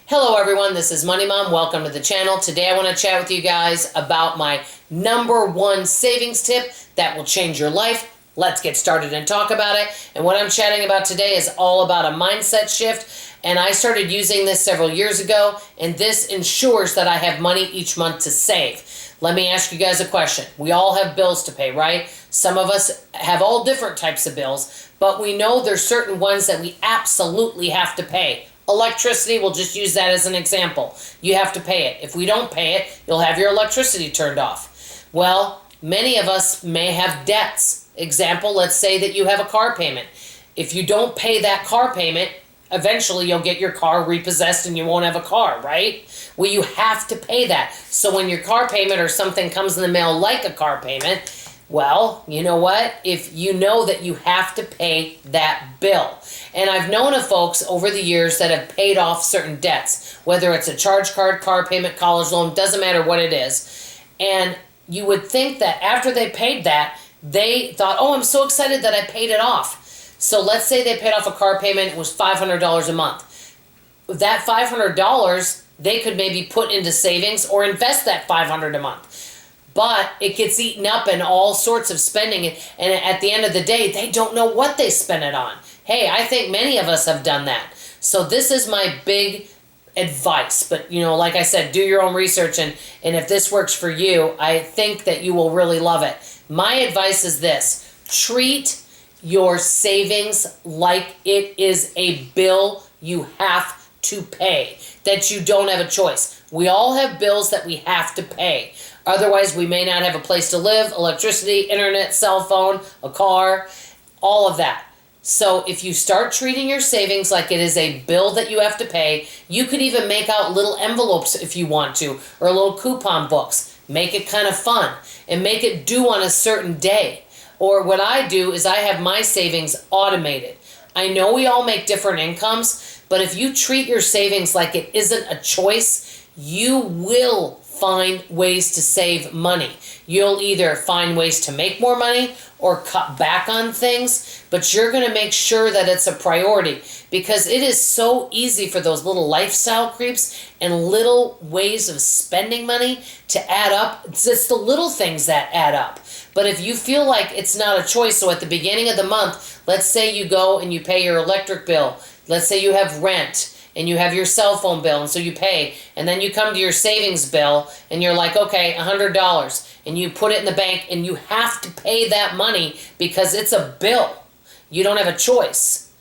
Hello everyone, this is Money Mom. Welcome to the channel. Today I want to chat with you guys about my #1 savings tip that will change your life. Let's get started and talk about it. And what I'm chatting about today is all about a mindset shift. And I started using this several years ago, and this ensures that I have money each month to save. Let me ask you guys a question. We all have bills to pay, right? Some of us have all different types of bills, but we know there's certain ones that we absolutely have to pay. Electricity, we'll just use that as an example. You have to pay it. If we don't pay it, you'll have your electricity turned off. Well, many of us may have debts. Example, let's say that you have a car payment. If you don't pay that car payment, eventually you'll get your car repossessed and you won't have a car, right? Well, you have to pay that. So when your car payment or something comes in the mail like a car payment, well, you know what? If you know that you have to pay that bill. And I've known of folks over the years that have paid off certain debts, whether it's a charge card, car payment, college loan, doesn't matter what it is. And you would think that after they paid that, they thought, oh, I'm so excited that I paid it off. So let's say they paid off a car payment, it was $500 a month. That $500, they could maybe put into savings or invest that $500 a month. But it gets eaten up in all sorts of spending, and at the end of the day, they don't know what they spent it on. Hey, I think many of us have done that. So this is my big advice. But, you know, like I said, do your own research, and if this works for you, I think that you will really love it. My advice is this: treat your savings like it is a bill you have to pay, that you don't have a choice. We all have bills that we have to pay. Otherwise, we may not have a place to live, electricity, internet, cell phone, a car, all of that. So if you start treating your savings like it is a bill that you have to pay, you could even make out little envelopes if you want to, or little coupon books. Make it kind of fun and make it due on a certain day. Or what I do is I have my savings automated. I know we all make different incomes, but if you treat your savings like it isn't a choice, you will find ways to save money. You'll either find ways to make more money or cut back on things, but you're going to make sure that it's a priority, because it is so easy for those little lifestyle creeps and little ways of spending money to add up. It's just the little things that add up. But if you feel like it's not a choice, so at the beginning of the month, let's say you go and you pay your electric bill, let's say you have rent, and you have your cell phone bill, and so you pay, and then you come to your savings bill, and you're like, okay, $100, and you put it in the bank, and you have to pay that money because it's a bill. You don't have a choice.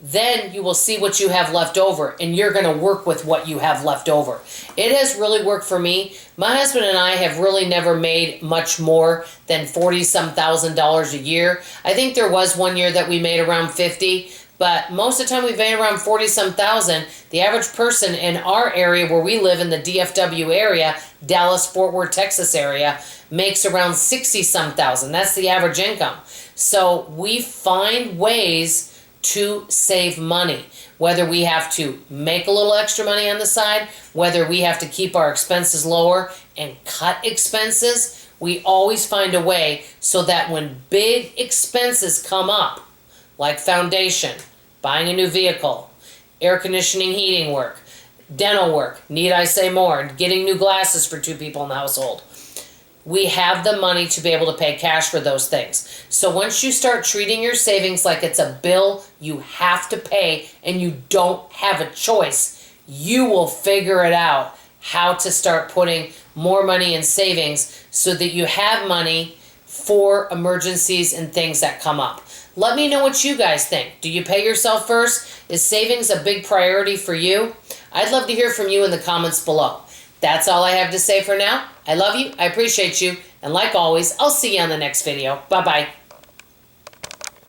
Then you will see what you have left over, and you're going to work with what you have left over. It has really worked for me. My husband and I have really never made much more than $40-some thousand a year. I think there was one year that we made around 50. But most of the time we've made around 40-some thousand. The average person in our area where we live in the DFW area, Dallas, Fort Worth, Texas area, makes around 60-some thousand. That's the average income. So we find ways to save money. Whether we have to make a little extra money on the side, whether we have to keep our expenses lower and cut expenses, we always find a way so that when big expenses come up, like foundation, buying a new vehicle, air conditioning, heating work, dental work, need I say more, getting new glasses for 2 people in the household. We have the money to be able to pay cash for those things. So once you start treating your savings like it's a bill you have to pay and you don't have a choice, you will figure it out how to start putting more money in savings so that you have money for emergencies and things that come up. Let me know what you guys think. Do you pay yourself first? Is savings a big priority for you? I'd love to hear from you in the comments below. That's all I have to say for now. I love you. I appreciate you. And like always, I'll see you on the next video. Bye-bye.